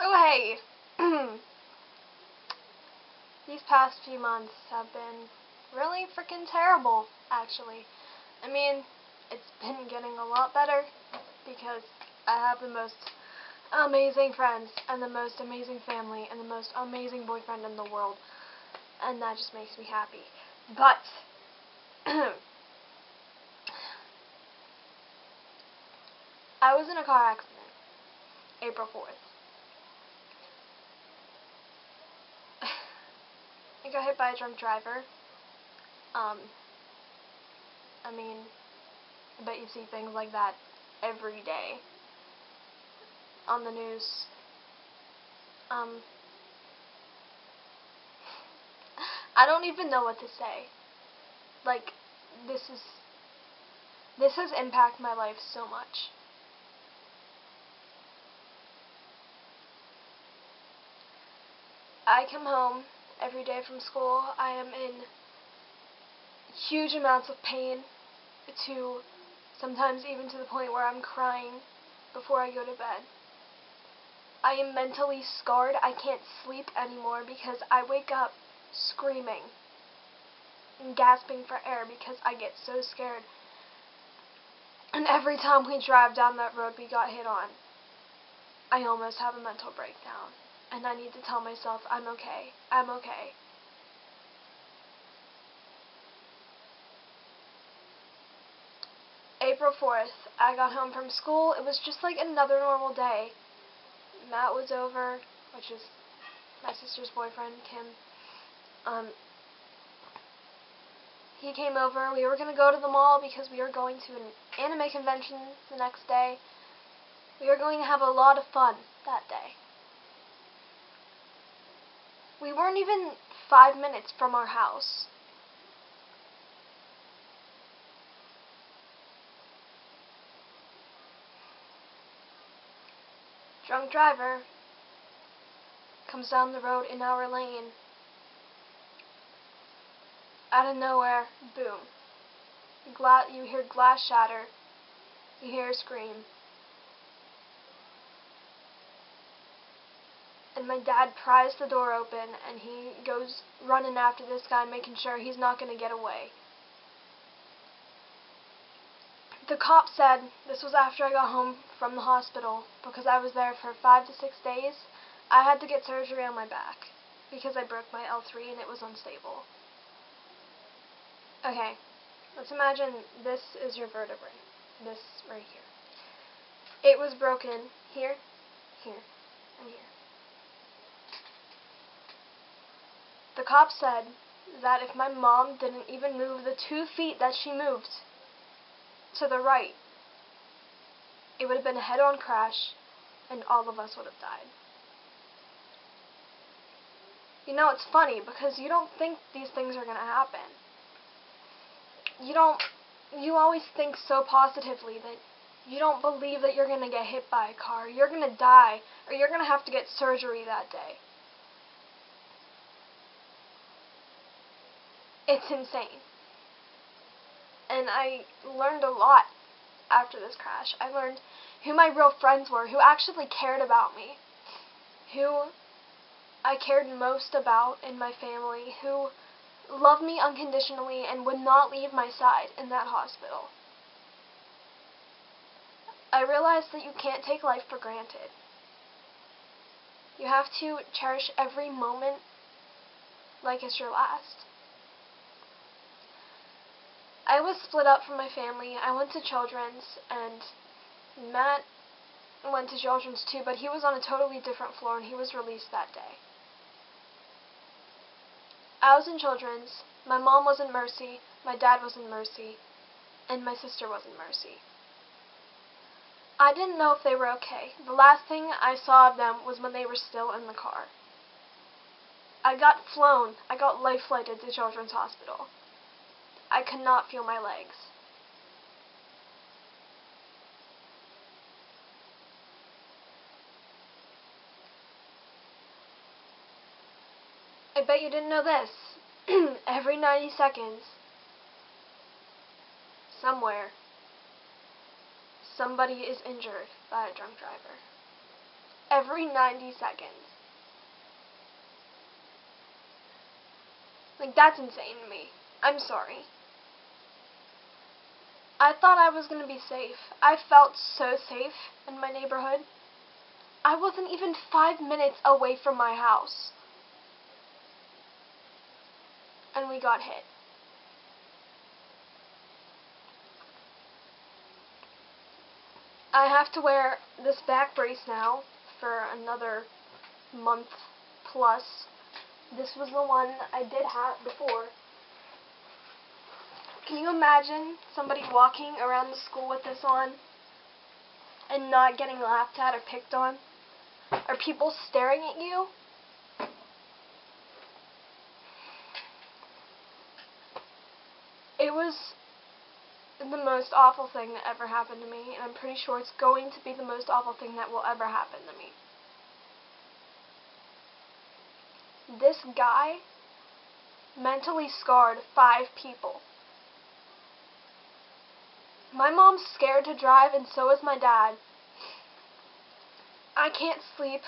Oh, hey. These past few months have been really freaking terrible, actually. I mean, it's been getting a lot better because I have the most amazing friends and the most amazing family and the most amazing boyfriend in the world, and that just makes me happy. But I was in a car accident April 4th. I got hit by a drunk driver. I mean, I bet you see things like that every day on the news. I don't even know what to say. Like, this has impacted my life so much. I come home every day from school. I am in huge amounts of pain, to sometimes even to the point where I'm crying before I go to bed. I am mentally scarred. I can't sleep anymore because I wake up screaming and gasping for air because I get so scared. And every time we drive down that road we got hit on, I almost have a mental breakdown. And I need to tell myself, I'm okay. I'm okay. April 4th, I got home from school. It was just like another normal day. Matt was over, which is my sister's boyfriend, Kim. He came over. We were going to go to the mall because we were going to an anime convention the next day. We were going to have a lot of fun that day. We weren't even 5 minutes from our house. Drunk driver comes down the road in our lane. Out of nowhere, boom. You hear glass shatter. You hear a scream. And my dad pries the door open and he goes running after this guy, making sure he's not going to get away. The cop said, this was after I got home from the hospital, because I was there for 5 to 6 days, I had to get surgery on my back because I broke my L3 and it was unstable. Okay, let's imagine this is your vertebrae, this right here. It was broken here, here, and here. The cop said that if my mom didn't even move the 2 feet that she moved to the right, it would have been a head-on crash and all of us would have died. You know, it's funny because you don't think these things are going to happen. You always think so positively that you don't believe that you're going to get hit by a car, you're going to die, or you're going to have to get surgery that day. It's insane. And I learned a lot after this crash. I learned who my real friends were, who actually cared about me, who I cared most about in my family, who loved me unconditionally and would not leave my side in that hospital. I realized that you can't take life for granted. You have to cherish every moment like it's your last. I was split up from my family. I went to children's, and Matt went to children's too, but he was on a totally different floor and he was released that day. I was in children's. My mom was in Mercy, my dad was in Mercy, and my sister was in Mercy. I didn't know if they were okay. The last thing I saw of them was when they were still in the car. I got life flighted to Children's Hospital. I could not feel my legs. I bet you didn't know this. Every 90 seconds, somewhere, somebody is injured by a drunk driver. every 90 seconds. Like, that's insane to me. I'm sorry. I thought I was going to be safe. I felt so safe in my neighborhood. I wasn't even 5 minutes away from my house. And we got hit. I have to wear this back brace now for another month plus. This was the one I did have before. Can you imagine somebody walking around the school with this on and not getting laughed at or picked on? Are people staring at you? It was the most awful thing that ever happened to me, and I'm pretty sure it's going to be the most awful thing that will ever happen to me. This guy mentally scarred 5 people. My mom's scared to drive, and so is my dad. I can't sleep.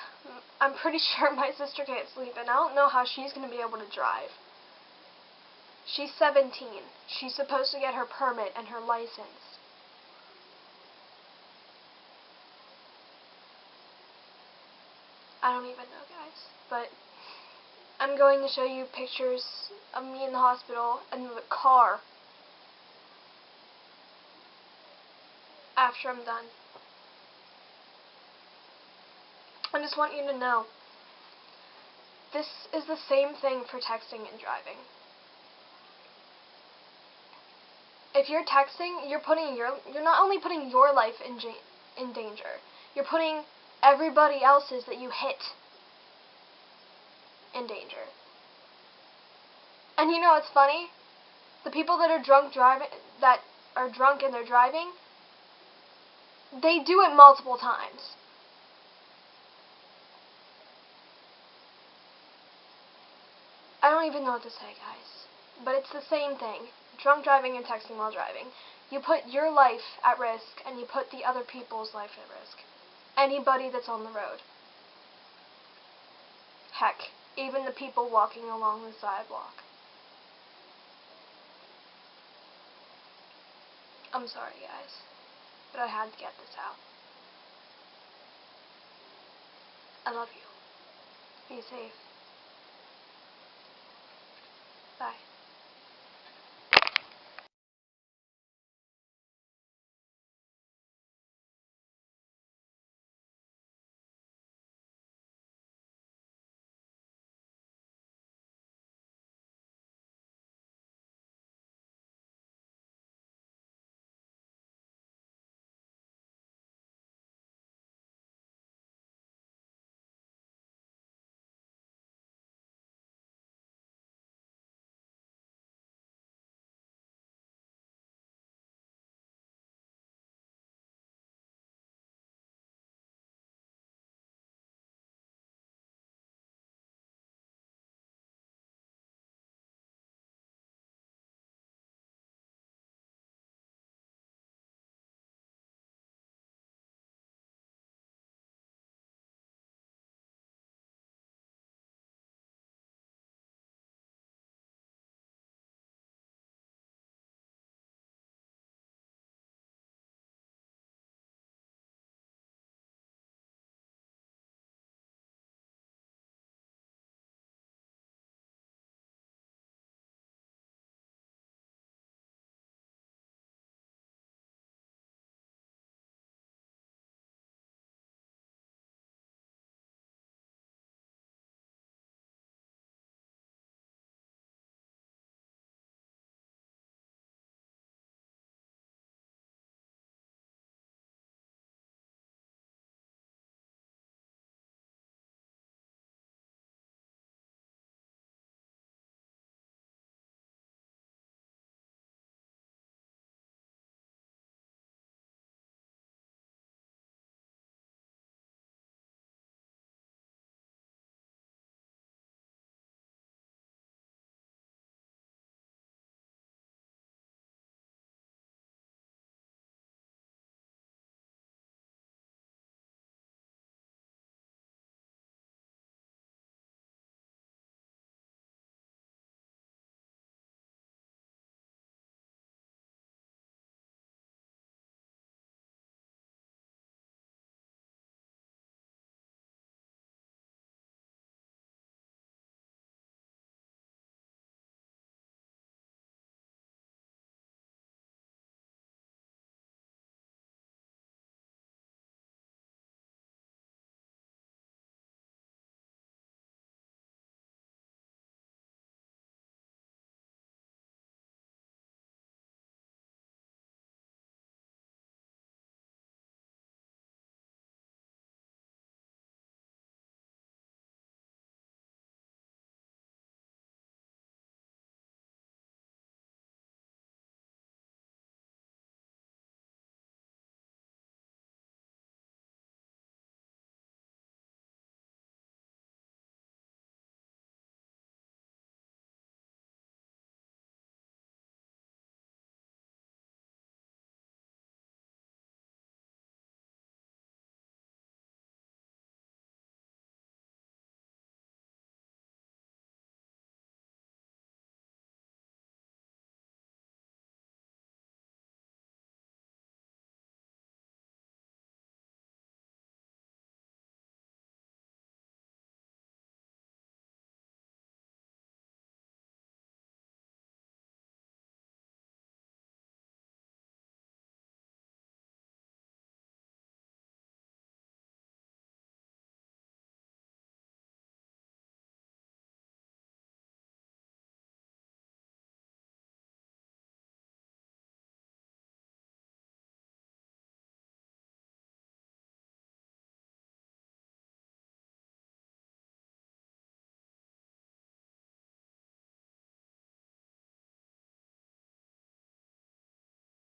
I'm pretty sure my sister can't sleep, and I don't know how she's going to be able to drive. She's 17. She's supposed to get her permit and her license. I don't even know, guys, but I'm going to show you pictures of me in the hospital and the car after I'm done. I just want you to know, this is the same thing for texting and driving. If you're texting, you're not only putting your life in danger, you're putting everybody else's that you hit in danger. And you know what's funny? The people that are drunk and they're driving, they do it multiple times. I don't even know what to say, guys. But it's the same thing. Drunk driving and texting while driving. You put your life at risk, and you put the other people's life at risk. Anybody that's on the road. Heck, even the people walking along the sidewalk. I'm sorry, guys, but I had to get this out. I love you. Be safe. Bye.